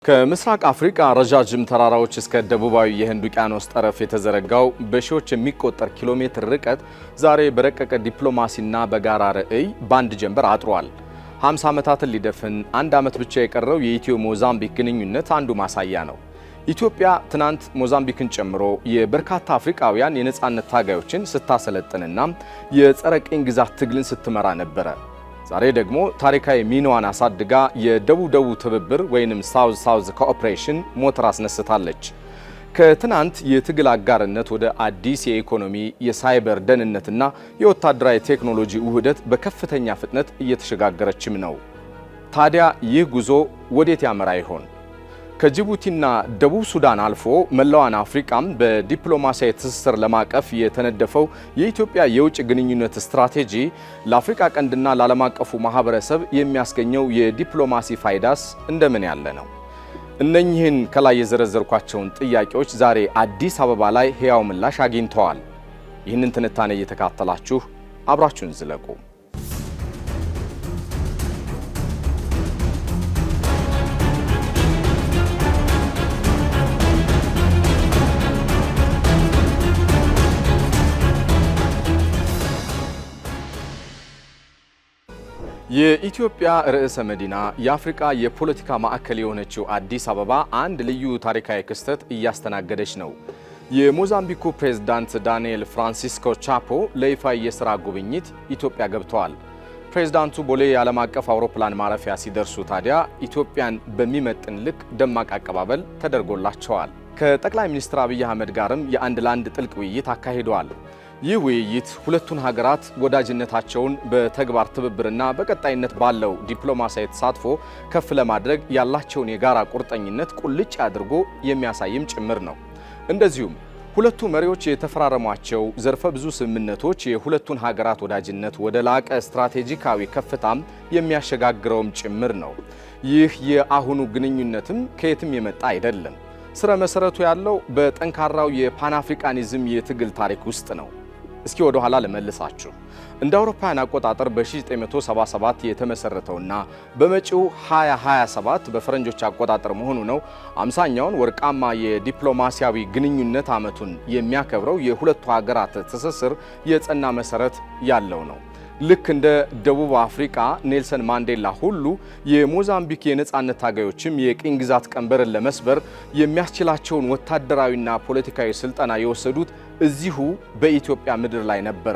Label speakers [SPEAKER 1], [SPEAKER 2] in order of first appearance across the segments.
[SPEAKER 1] ከምስራቅ አፍሪካ ረጃጅም ተራራዎች እስከ ደቡባዊ የህንድ ውቅያኖስ ጠረፍ የተዘረጋው በሺዎች የሚቆጠር ኪሎ ሜትር ርቀት ዛሬ በረቀቀ ዲፕሎማሲና በጋራ ራዕይ ባንድ ጀንበር አጥሯል። 50 ዓመታትን ሊደፍን አንድ ዓመት ብቻ የቀረው የኢትዮ ሞዛምቢክ ግንኙነት አንዱ ማሳያ ነው። ኢትዮጵያ ትናንት ሞዛምቢክን ጨምሮ የበርካታ አፍሪካውያን የነጻነት ታጋዮችን ስታሰለጥንና የጸረ ቅኝ ግዛት ትግልን ስትመራ ነበረ። ዛሬ ደግሞ ታሪካዊ ሚናዋን አሳድጋ የደቡብ ትብብር ወይንም ሳውዝ ሳውዝ ኮኦፕሬሽን ሞተር አስነስታለች። ከትናንት የትግል አጋርነት ወደ አዲስ የኢኮኖሚ የሳይበር ደህንነትና የወታደራዊ ቴክኖሎጂ ውህደት በከፍተኛ ፍጥነት እየተሸጋገረችም ነው። ታዲያ ይህ ጉዞ ወዴት ያመራ ይሆን? ከጅቡቲና ደቡብ ሱዳን አልፎ መላዋን አፍሪካም በዲፕሎማሲያዊ ትስስር ለማቀፍ የተነደፈው የኢትዮጵያ የውጭ ግንኙነት ስትራቴጂ ለአፍሪካ ቀንድና ለዓለም አቀፉ ማህበረሰብ የሚያስገኘው የዲፕሎማሲ ፋይዳስ እንደምን ያለ ነው? እነኚህን ከላይ የዘረዘርኳቸውን ጥያቄዎች ዛሬ አዲስ አበባ ላይ ሕያው ምላሽ አግኝተዋል። ይህንን ትንታኔ እየተካተላችሁ አብራችሁን ዝለቁ። የኢትዮጵያ ርዕሰ መዲና የአፍሪካ የፖለቲካ ማዕከል የሆነችው አዲስ አበባ አንድ ልዩ ታሪካዊ ክስተት እያስተናገደች ነው። የሞዛምቢኩ ፕሬዝዳንት ዳንኤል ፍራንሲስኮ ቻፖ ለይፋ የሥራ ጉብኝት ኢትዮጵያ ገብተዋል። ፕሬዝዳንቱ ቦሌ የዓለም አቀፍ አውሮፕላን ማረፊያ ሲደርሱ ታዲያ ኢትዮጵያን በሚመጥን ልክ ደማቅ አቀባበል ተደርጎላቸዋል። ከጠቅላይ ሚኒስትር አብይ አህመድ ጋርም የአንድ ለአንድ ጥልቅ ውይይት አካሂደዋል። ይህ ውይይት ሁለቱን ሀገራት ወዳጅነታቸውን በተግባር ትብብርና በቀጣይነት ባለው ዲፕሎማሲያዊ ተሳትፎ ከፍ ለማድረግ ያላቸውን የጋራ ቁርጠኝነት ቁልጭ አድርጎ የሚያሳይም ጭምር ነው። እንደዚሁም ሁለቱ መሪዎች የተፈራረሟቸው ዘርፈ ብዙ ስምምነቶች የሁለቱን ሀገራት ወዳጅነት ወደ ላቀ ስትራቴጂካዊ ከፍታም የሚያሸጋግረውም ጭምር ነው። ይህ የአሁኑ ግንኙነትም ከየትም የመጣ አይደለም። ስረ መሰረቱ ያለው በጠንካራው የፓንአፍሪካኒዝም የትግል ታሪክ ውስጥ ነው። እስኪ ወደ ኋላ ልመልሳችሁ። እንደ አውሮፓውያን አቆጣጠር በ1977 የተመሰረተውና በመጪው 2027 በፈረንጆች አቆጣጠር መሆኑ ነው 50ኛውን ወርቃማ የዲፕሎማሲያዊ ግንኙነት ዓመቱን የሚያከብረው የሁለቱ ሀገራት ትስስር የጸና መሰረት ያለው ነው። ልክ እንደ ደቡብ አፍሪካ ኔልሰን ማንዴላ ሁሉ የሞዛምቢክ የነጻነት ታጋዮችም የቅኝ ግዛት ቀንበርን ለመስበር የሚያስችላቸውን ወታደራዊና ፖለቲካዊ ስልጠና የወሰዱት እዚሁ በኢትዮጵያ ምድር ላይ ነበረ።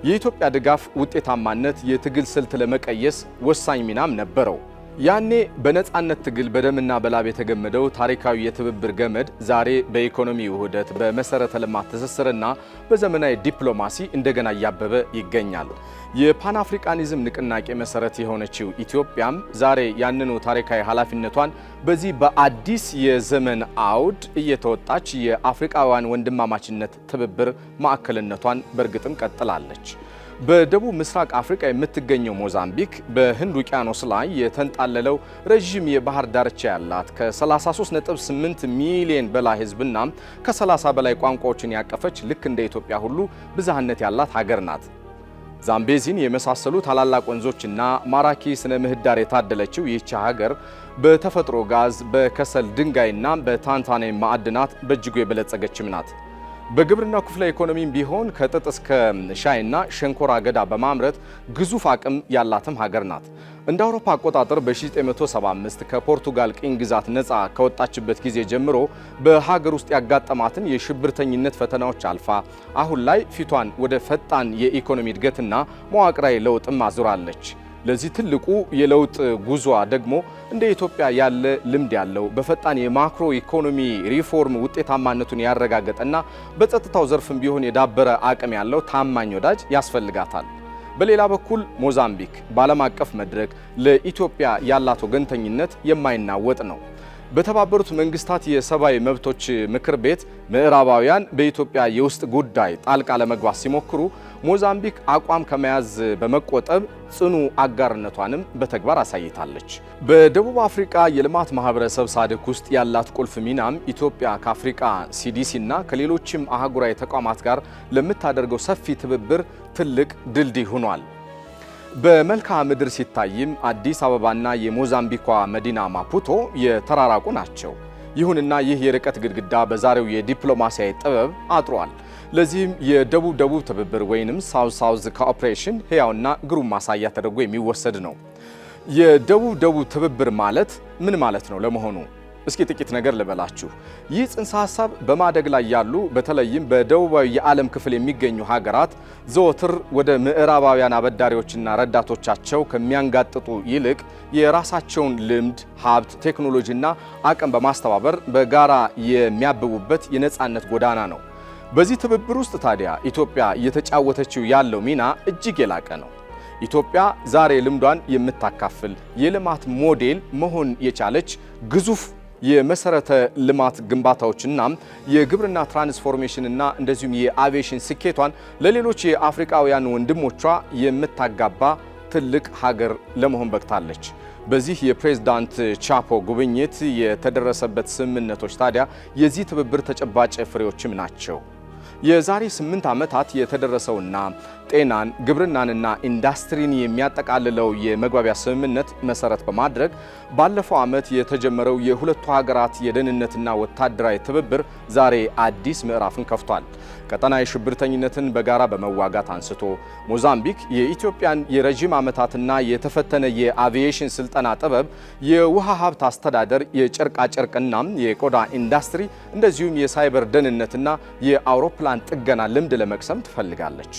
[SPEAKER 1] የኢትዮጵያ ድጋፍ ውጤታማነት የትግል ስልት ለመቀየስ ወሳኝ ሚናም ነበረው። ያኔ በነጻነት ትግል በደምና በላብ የተገመደው ታሪካዊ የትብብር ገመድ ዛሬ በኢኮኖሚ ውህደት፣ በመሰረተ ልማት ትስስርና በዘመናዊ ዲፕሎማሲ እንደገና እያበበ ይገኛል። የፓንአፍሪካኒዝም ንቅናቄ መሰረት የሆነችው ኢትዮጵያም ዛሬ ያንኑ ታሪካዊ ኃላፊነቷን በዚህ በአዲስ የዘመን አውድ እየተወጣች የአፍሪካውያን ወንድማማችነት ትብብር ማዕከልነቷን በእርግጥም ቀጥላለች። በደቡብ ምስራቅ አፍሪካ የምትገኘው ሞዛምቢክ በህንድ ውቅያኖስ ላይ የተንጣለለው ረዥም የባህር ዳርቻ ያላት ከ33.8 ሚሊዮን በላይ ህዝብና ከ30 በላይ ቋንቋዎችን ያቀፈች ልክ እንደ ኢትዮጵያ ሁሉ ብዝሃነት ያላት ሀገር ናት። ዛምቤዚን የመሳሰሉ ታላላቅ ወንዞችና ማራኪ ስነ ምህዳር የታደለችው ይህች ሀገር በተፈጥሮ ጋዝ፣ በከሰል ድንጋይና በታንታኔም ማዕድናት በእጅጉ የበለጸገችም ናት። በግብርናው ክፍለ ኢኮኖሚም ቢሆን ከጥጥ እስከ ሻይና ሸንኮራ አገዳ በማምረት ግዙፍ አቅም ያላትም ሀገር ናት። እንደ አውሮፓ አቆጣጠር በ1975 ከፖርቱጋል ቅኝ ግዛት ነፃ ከወጣችበት ጊዜ ጀምሮ በሀገር ውስጥ ያጋጠማትን የሽብርተኝነት ፈተናዎች አልፋ አሁን ላይ ፊቷን ወደ ፈጣን የኢኮኖሚ እድገትና መዋቅራዊ ለውጥም አዙራለች። ለዚህ ትልቁ የለውጥ ጉዞዋ ደግሞ እንደ ኢትዮጵያ ያለ ልምድ ያለው በፈጣን የማክሮ ኢኮኖሚ ሪፎርም ውጤታማነቱን ያረጋገጠና በጸጥታው ዘርፍም ቢሆን የዳበረ አቅም ያለው ታማኝ ወዳጅ ያስፈልጋታል። በሌላ በኩል ሞዛምቢክ በዓለም አቀፍ መድረክ ለኢትዮጵያ ያላት ወገንተኝነት የማይናወጥ ነው። በተባበሩት መንግስታት የሰብአዊ መብቶች ምክር ቤት ምዕራባውያን በኢትዮጵያ የውስጥ ጉዳይ ጣልቃ ለመግባት ሲሞክሩ ሞዛምቢክ አቋም ከመያዝ በመቆጠብ ጽኑ አጋርነቷንም በተግባር አሳይታለች። በደቡብ አፍሪካ የልማት ማህበረሰብ ሳድክ ውስጥ ያላት ቁልፍ ሚናም ኢትዮጵያ ከአፍሪካ ሲዲሲና ከሌሎችም አህጉራዊ ተቋማት ጋር ለምታደርገው ሰፊ ትብብር ትልቅ ድልድይ ሆኗል። በመልክዓ ምድር ሲታይም አዲስ አበባና የሞዛምቢኳ መዲና ማፑቶ የተራራቁ ናቸው። ይሁንና ይህ የርቀት ግድግዳ በዛሬው የዲፕሎማሲያዊ ጥበብ አጥሯል። ለዚህም የደቡብ ደቡብ ትብብር ወይንም ሳውዝ ሳውዝ ኮኦፕሬሽን ሕያውና ግሩም ማሳያ ተደርጎ የሚወሰድ ነው። የደቡብ ደቡብ ትብብር ማለት ምን ማለት ነው ለመሆኑ? እስኪ ጥቂት ነገር ልበላችሁ። ይህ ጽንሰ ሐሳብ በማደግ ላይ ያሉ በተለይም በደቡባዊ የዓለም ክፍል የሚገኙ ሀገራት ዘወትር ወደ ምዕራባውያን አበዳሪዎችና ረዳቶቻቸው ከሚያንጋጥጡ ይልቅ የራሳቸውን ልምድ፣ ሀብት፣ ቴክኖሎጂና አቅም በማስተባበር በጋራ የሚያብቡበት የነጻነት ጎዳና ነው። በዚህ ትብብር ውስጥ ታዲያ ኢትዮጵያ እየተጫወተችው ያለው ሚና እጅግ የላቀ ነው። ኢትዮጵያ ዛሬ ልምዷን የምታካፍል የልማት ሞዴል መሆን የቻለች ግዙፍ የመሰረተ ልማት ግንባታዎችና የግብርና ትራንስፎርሜሽንና እንደዚሁም የአቪዬሽን ስኬቷን ለሌሎች የአፍሪካውያን ወንድሞቿ የምታጋባ ትልቅ ሀገር ለመሆን በቅታለች። በዚህ የፕሬዝዳንት ቻፖ ጉብኝት የተደረሰበት ስምምነቶች ታዲያ የዚህ ትብብር ተጨባጭ ፍሬዎችም ናቸው። የዛሬ 8 ዓመታት የተደረሰውና ጤናን፣ ግብርናንና ኢንዱስትሪን የሚያጠቃልለው የመግባቢያ ስምምነት መሰረት በማድረግ ባለፈው ዓመት የተጀመረው የሁለቱ ሀገራት የደህንነትና ወታደራዊ ትብብር ዛሬ አዲስ ምዕራፍን ከፍቷል። ቀጠናዊ ሽብርተኝነትን በጋራ በመዋጋት አንስቶ ሞዛምቢክ የኢትዮጵያን የረጅም ዓመታትና የተፈተነ የአቪዬሽን ስልጠና ጥበብ፣ የውሃ ሀብት አስተዳደር፣ የጨርቃጨርቅና የቆዳ ኢንዱስትሪ እንደዚሁም የሳይበር ደህንነትና የአውሮፕላን ጥገና ልምድ ለመቅሰም ትፈልጋለች።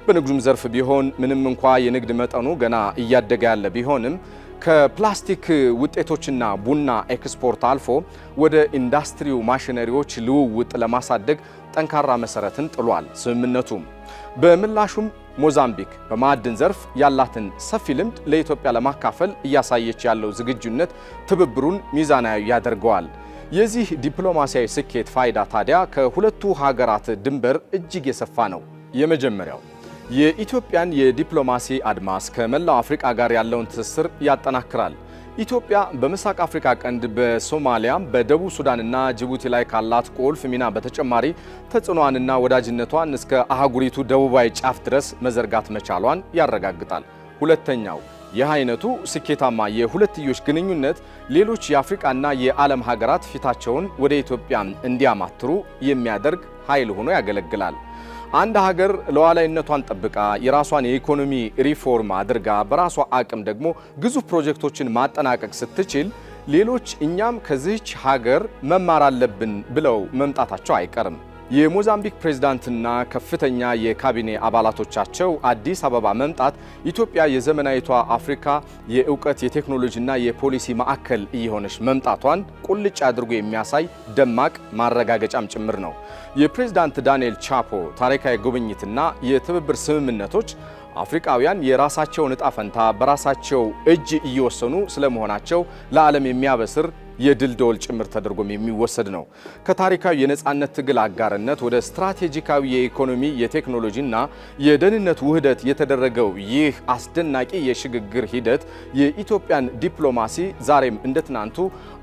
[SPEAKER 1] በንግዱም ዘርፍ ቢሆን ምንም እንኳ የንግድ መጠኑ ገና እያደገ ያለ ቢሆንም ከፕላስቲክ ውጤቶችና ቡና ኤክስፖርት አልፎ ወደ ኢንዱስትሪው ማሽነሪዎች ልውውጥ ለማሳደግ ጠንካራ መሰረትን ጥሏል ስምምነቱም። በምላሹም ሞዛምቢክ በማዕድን ዘርፍ ያላትን ሰፊ ልምድ ለኢትዮጵያ ለማካፈል እያሳየች ያለው ዝግጁነት ትብብሩን ሚዛናዊ ያደርገዋል። የዚህ ዲፕሎማሲያዊ ስኬት ፋይዳ ታዲያ ከሁለቱ ሀገራት ድንበር እጅግ የሰፋ ነው። የመጀመሪያው የኢትዮጵያን የዲፕሎማሲ አድማስ ከመላው አፍሪካ ጋር ያለውን ትስስር ያጠናክራል። ኢትዮጵያ በምስራቅ አፍሪካ ቀንድ በሶማሊያ፣ በደቡብ ሱዳንና ጅቡቲ ላይ ካላት ቁልፍ ሚና በተጨማሪ ተጽዕኖዋንና ወዳጅነቷን እስከ አህጉሪቱ ደቡባዊ ጫፍ ድረስ መዘርጋት መቻሏን ያረጋግጣል። ሁለተኛው ይህ አይነቱ ስኬታማ የሁለትዮሽ ግንኙነት ሌሎች የአፍሪካና የዓለም ሀገራት ፊታቸውን ወደ ኢትዮጵያ እንዲያማትሩ የሚያደርግ ኃይል ሆኖ ያገለግላል። አንድ ሀገር ሉዓላዊነቷን ጠብቃ የራሷን የኢኮኖሚ ሪፎርም አድርጋ በራሷ አቅም ደግሞ ግዙፍ ፕሮጀክቶችን ማጠናቀቅ ስትችል ሌሎች እኛም ከዚህች ሀገር መማር አለብን ብለው መምጣታቸው አይቀርም። የሞዛምቢክ ፕሬዝዳንትና ከፍተኛ የካቢኔ አባላቶቻቸው አዲስ አበባ መምጣት ኢትዮጵያ የዘመናዊቷ አፍሪካ የእውቀት የቴክኖሎጂና የፖሊሲ ማዕከል እየሆነች መምጣቷን ቁልጭ አድርጎ የሚያሳይ ደማቅ ማረጋገጫም ጭምር ነው። የፕሬዝዳንት ዳንኤል ቻፖ ታሪካዊ ጉብኝትና የትብብር ስምምነቶች አፍሪካውያን የራሳቸውን ዕጣ ፈንታ በራሳቸው እጅ እየወሰኑ ስለመሆናቸው ለዓለም የሚያበስር የድል ደወል ጭምር ተደርጎም የሚወሰድ ነው። ከታሪካዊ የነጻነት ትግል አጋርነት ወደ ስትራቴጂካዊ የኢኮኖሚ የቴክኖሎጂና የደህንነት ውህደት የተደረገው ይህ አስደናቂ የሽግግር ሂደት የኢትዮጵያን ዲፕሎማሲ ዛሬም እንደ ትናንቱ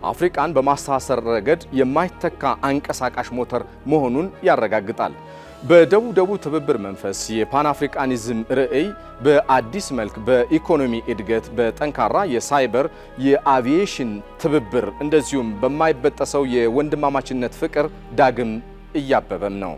[SPEAKER 1] አፍሪካን በማስተሳሰር ረገድ የማይተካ አንቀሳቃሽ ሞተር መሆኑን ያረጋግጣል። በደቡብ ደቡብ ትብብር መንፈስ የፓን አፍሪካኒዝም ርዕይ በአዲስ መልክ በኢኮኖሚ እድገት፣ በጠንካራ የሳይበር የአቪዬሽን ትብብር እንደዚሁም በማይበጠሰው የወንድማማችነት ፍቅር ዳግም እያበበም ነው።